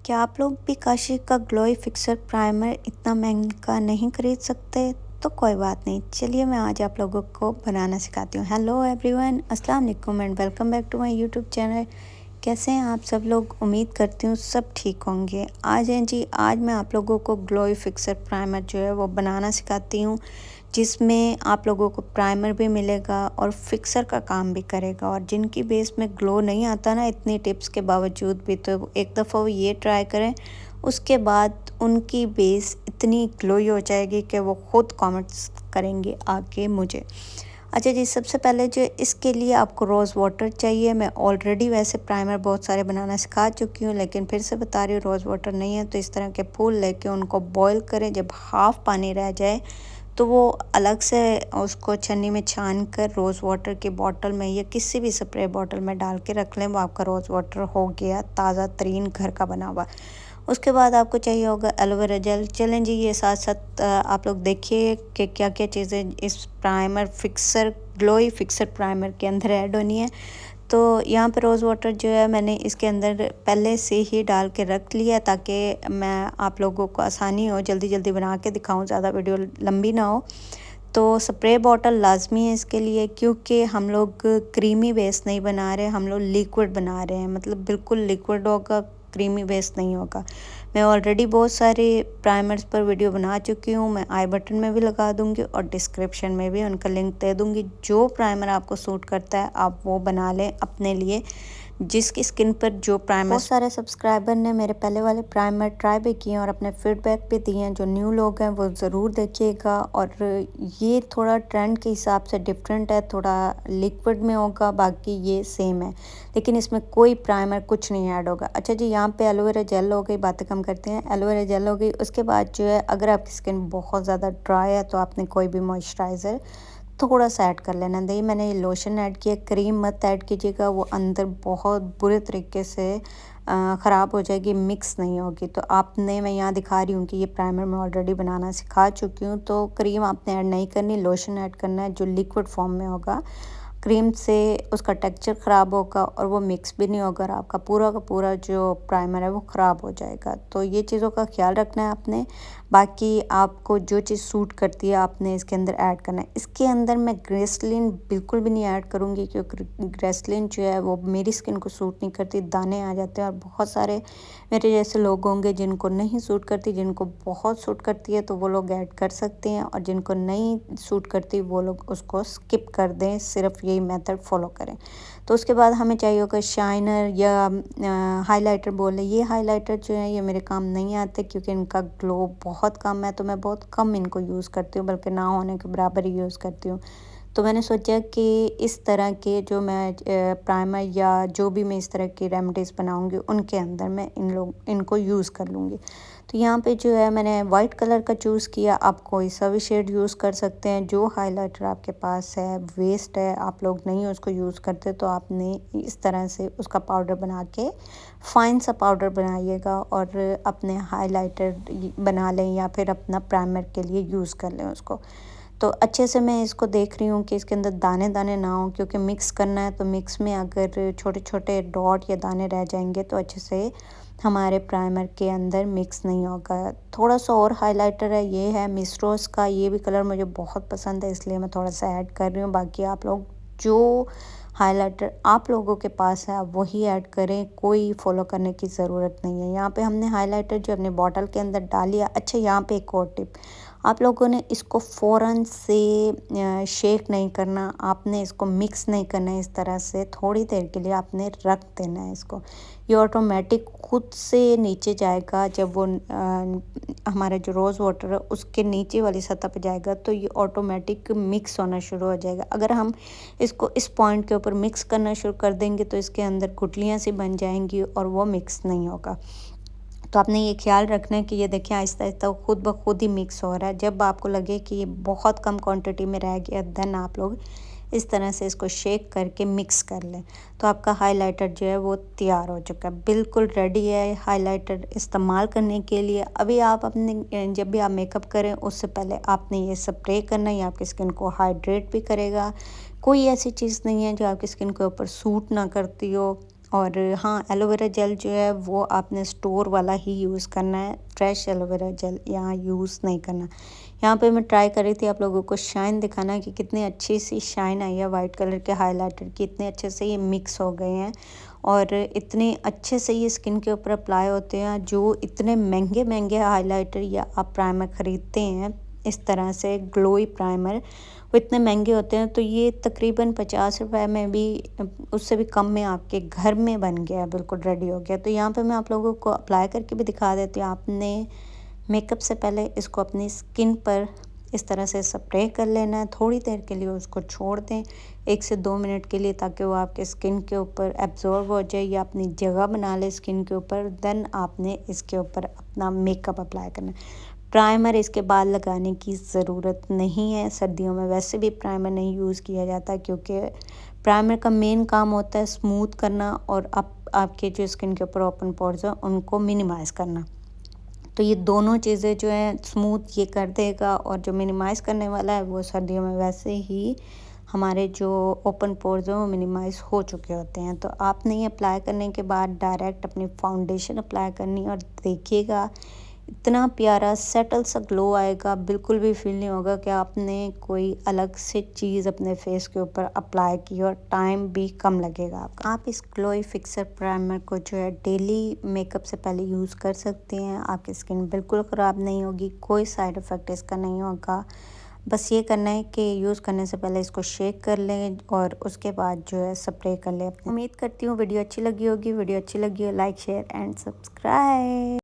क्या आप लोग भी काशी का ग्लोई फिक्सर प्राइमर इतना महंगा नहीं खरीद सकते? तो कोई बात नहीं, चलिए मैं आज आप लोगों को बनाना सिखाती हूँ। हेलो एवरीवन, अस्सलाम वालेकुम and welcome back to my YouTube channel. कैसे हैं आप सब लोग? उम्मीद करती हूँ सब ठीक होंगे। आज हैं जी, आज मैं आप लोगों को ग्लोई फिक्सर प्राइमर जो है वो बनाना सिखाती हूँ, जिसमें आप लोगों को प्राइमर भी मिलेगा और फिक्सर का काम भी करेगा। और जिनकी बेस में ग्लो नहीं आता ना इतनी टिप्स के बावजूद भी, तो एक दफ़ा वो ये ट्राई करें, उसके बाद उनकी बेस इतनी ग्लोई हो जाएगी कि वो ख़ुद कमेंट्स करेंगे आके मुझे। अच्छा जी, सबसे पहले जो इसके लिए आपको रोज़ वाटर चाहिए। मैं ऑलरेडी वैसे प्राइमर बहुत सारे बनाना सिखा चुकी हूँ, लेकिन फिर से बता रही हूँ, रोज़ वाटर नहीं है तो इस तरह के फूल लेके उनको बॉईल करें। जब हाफ़ पानी रह जाए तो वो अलग से उसको छन्नी में छान कर रोज़ वाटर की बॉटल में या किसी भी स्प्रे बॉटल में डाल के रख लें। वो आपका रोज़ वाटर हो गया ताज़ा तरीन घर का बना हुआ। उसके बाद आपको चाहिए होगा एलोवेरा जेल। चलें जी, ये साथ साथ आप लोग देखिए कि क्या क्या चीज़ें इस primer fixer glowy fixer primer के अंदर ऐड होनी है। तो यहाँ पे रोज़ वाटर जो है मैंने इसके अंदर पहले से ही डाल के रख लिया, ताकि मैं आप लोगों को आसानी हो, जल्दी जल्दी बना के दिखाऊं, ज़्यादा वीडियो लंबी ना हो। तो स्प्रे बॉटल लाजमी है इसके लिए, क्योंकि हम लोग क्रीमी बेस नहीं बना रहे, हम लोग लिक्विड बना रहे हैं। मतलब बिल्कुल लिक्विड होगा, क्रीमी बेस नहीं होगा। मैं ऑलरेडी बहुत सारे प्राइमर्स पर वीडियो बना चुकी हूँ, मैं आई बटन में भी लगा दूँगी और डिस्क्रिप्शन में भी उनका लिंक दे दूँगी। जो प्राइमर आपको सूट करता है आप वो बना लें अपने लिए, जिसकी स्किन पर जो प्राइमर। बहुत सारे सब्सक्राइबर ने मेरे पहले वाले प्राइमर ट्राई भी किए और अपने फीडबैक भी दिए हैं। जो न्यू लोग हैं वो ज़रूर देखिएगा। और ये थोड़ा ट्रेंड के हिसाब से डिफरेंट है, थोड़ा लिक्विड में होगा, बाकी ये सेम है, लेकिन इसमें कोई प्राइमर कुछ नहीं ऐड होगा। अच्छा जी, यहाँ पे एलोवेरा जेल हो गई, बातें कम करते हैं। एलोवेरा जेल हो गई, उसके बाद जो है अगर आपकी स्किन बहुत ज़्यादा ड्राई है तो आपने कोई भी मॉइस्चराइज़र थोड़ा सा ऐड कर लेना। देखिए मैंने ये लोशन ऐड किया, क्रीम मत ऐड कीजिएगा, वो अंदर बहुत बुरे तरीके से ख़राब हो जाएगी, मिक्स नहीं होगी। तो आपने, मैं यहाँ दिखा रही हूँ कि ये प्राइमर मैं ऑलरेडी बनाना सिखा चुकी हूँ, तो क्रीम आपने ऐड नहीं करनी, लोशन ऐड करना है जो लिक्विड फॉर्म में होगा। क्रीम से उसका टेक्सचर ख़राब होगा और वो मिक्स भी नहीं होगा और आपका पूरा का पूरा जो प्राइमर है वो ख़राब हो जाएगा। तो ये चीज़ों का ख्याल रखना है आपने। बाकी आपको जो चीज़ सूट करती है आपने इसके अंदर ऐड करना है। इसके अंदर मैं ग्रेसलिन बिल्कुल भी नहीं ऐड करूँगी, क्योंकि ग्रेसलिन जो है वो मेरी स्किन को सूट नहीं करती, दाने आ जाते हैं। और बहुत सारे मेरे जैसे लोग होंगे जिनको नहीं सूट करती, जिनको बहुत सूट करती है तो वो लोग ऐड कर सकते हैं, और जिनको नहीं सूट करती वो लोग उसको स्किप कर दें, सिर्फ यही मेथड फॉलो करें। तो उसके बाद हमें चाहिए होगा शाइनर या हाइलाइटर बोले। ये हाइलाइटर जो है ये मेरे काम नहीं आते, क्योंकि इनका ग्लो बहुत कम है, तो मैं बहुत कम इनको यूज़ करती हूँ, बल्कि ना होने के बराबर ही यूज़ करती हूँ। तो मैंने सोचा कि इस तरह के जो मैं प्राइमर या जो भी मैं इस तरह की रेमेडीज़ बनाऊंगी उनके अंदर मैं इनको यूज़ कर लूँगी। तो यहाँ पे जो है मैंने वाइट कलर का चूज़ किया। आप कोई सा भी शेड यूज़ कर सकते हैं, जो हाइलाइटर आपके पास है। वेस्ट है, आप लोग नहीं उसको यूज़ करते, तो आपने इस तरह से उसका पाउडर बना के फाइन सा पाउडर बनाइएगा और अपने हाइलाइटर बना लें, या फिर अपना प्राइमर के लिए यूज़ कर लें उसको। तो अच्छे से मैं इसको देख रही हूँ कि इसके अंदर दाने दाने ना हो, क्योंकि मिक्स करना है। तो मिक्स में अगर छोटे छोटे डॉट या दाने रह जाएंगे तो अच्छे से हमारे प्राइमर के अंदर मिक्स नहीं होगा। थोड़ा सा और हाइलाइटर है, ये है मिस्ट्रोस का। ये भी कलर मुझे बहुत पसंद है, इसलिए मैं थोड़ा सा ऐड कर रही हूँ। बाकी आप लोग जो हाइलाइटर आप लोगों के पास है आप वही ऐड करें, कोई फॉलो करने की ज़रूरत नहीं है। यहाँ पे हमने हाइलाइटर जो अपने बॉटल के अंदर डाल लिया। अच्छा, यहाँ पे एक और टिप, आप लोगों ने इसको फ़ौरन से शेक नहीं करना, आपने इसको मिक्स नहीं करना है। इस तरह से थोड़ी देर के लिए आपने रख देना है इसको। ये ऑटोमेटिक खुद से नीचे जाएगा। जब वो हमारा जो रोज़ वाटर है उसके नीचे वाली सतह पे जाएगा तो ये ऑटोमेटिक मिक्स होना शुरू हो जाएगा। अगर हम इसको इस पॉइंट के ऊपर मिक्स करना शुरू कर देंगे तो इसके अंदर गुठलियाँ सी बन जाएंगी और वो मिक्स नहीं होगा। तो आपने ये ख्याल रखना है कि ये देखिए आहिस्ता आहिस्ता खुद ब खुद ही मिक्स हो रहा है। जब आपको लगे कि ये बहुत कम क्वांटिटी में रह गया, देन आप लोग इस तरह से इसको शेक करके मिक्स कर लें। तो आपका हाइलाइटर जो है वो तैयार हो चुका है, बिल्कुल रेडी है हाइलाइटर इस्तेमाल करने के लिए। अभी आप अपने जब भी आप मेकअप करें उससे पहले आपने ये स्प्रे करना है, ये आपकी स्किन को हाइड्रेट भी करेगा। कोई ऐसी चीज़ नहीं है जो आपकी स्किन के ऊपर सूट ना करती हो। और हाँ, एलोवेरा जेल जो है वो आपने स्टोर वाला ही यूज़ करना है, फ्रेश एलोवेरा जेल यहाँ यूज़ नहीं करना। यहाँ पे मैं ट्राई कर रही थी आप लोगों को शाइन दिखाना कि कितनी अच्छी सी शाइन आई है वाइट कलर के हाइलाइटर की, इतने अच्छे से ये मिक्स हो गए हैं और इतने अच्छे से ये स्किन के ऊपर अप्लाई होते हैं। जो इतने महंगे हाइलाइटर या आप प्राइमर ख़रीदते हैं इस तरह से ग्लोई प्राइमर, वो इतने महंगे होते हैं, तो ये तकरीबन 50 रुपए में भी उससे भी कम में आपके घर में बन गया है, बिल्कुल रेडी हो गया। तो यहाँ पे मैं आप लोगों को अप्लाई करके भी दिखा देती हूँ। आपने मेकअप से पहले इसको अपनी स्किन पर इस तरह से स्प्रे कर लेना है, थोड़ी देर के लिए उसको छोड़ दें 1 से 2 मिनट के लिए, ताकि वो आपके स्किन के ऊपर एब्जॉर्ब हो जाए या अपनी जगह बना ले स्किन के ऊपर। देन आपने इसके ऊपर अपना मेकअप अप्लाई करना है। प्राइमर इसके बाद लगाने की ज़रूरत नहीं है, सर्दियों में वैसे भी प्राइमर नहीं यूज़ किया जाता, क्योंकि प्राइमर का मेन काम होता है स्मूथ करना और आपके जो स्किन के ऊपर ओपन पोर्स हैं उनको मिनिमाइज़ करना। तो ये दोनों चीज़ें जो हैं स्मूथ ये कर देगा, और जो मिनिमाइज़ करने वाला है वो सर्दियों में वैसे ही हमारे जो ओपन पोर्स हैं वो मिनिमाइज़ हो चुके होते हैं। तो आपने ये अप्लाई करने के बाद डायरेक्ट अपनी फाउंडेशन अप्लाई करनी है और देखिएगा इतना प्यारा सेटल सा ग्लो आएगा, बिल्कुल भी फील नहीं होगा कि आपने कोई अलग से चीज़ अपने फेस के ऊपर अप्लाई की, और टाइम भी कम लगेगा आपका। आप इस ग्लोई फिक्सर प्राइमर को जो है डेली मेकअप से पहले यूज़ कर सकते हैं। आपकी स्किन बिल्कुल ख़राब नहीं होगी, कोई साइड इफ़ेक्ट इसका नहीं होगा। बस ये करना है कि यूज़ करने से पहले इसको शेक कर लें और उसके बाद जो है स्प्रे कर लें। उम्मीद करती हूँ वीडियो अच्छी लगी होगी। वीडियो अच्छी लगी हो लाइक शेयर एंड सब्सक्राइब।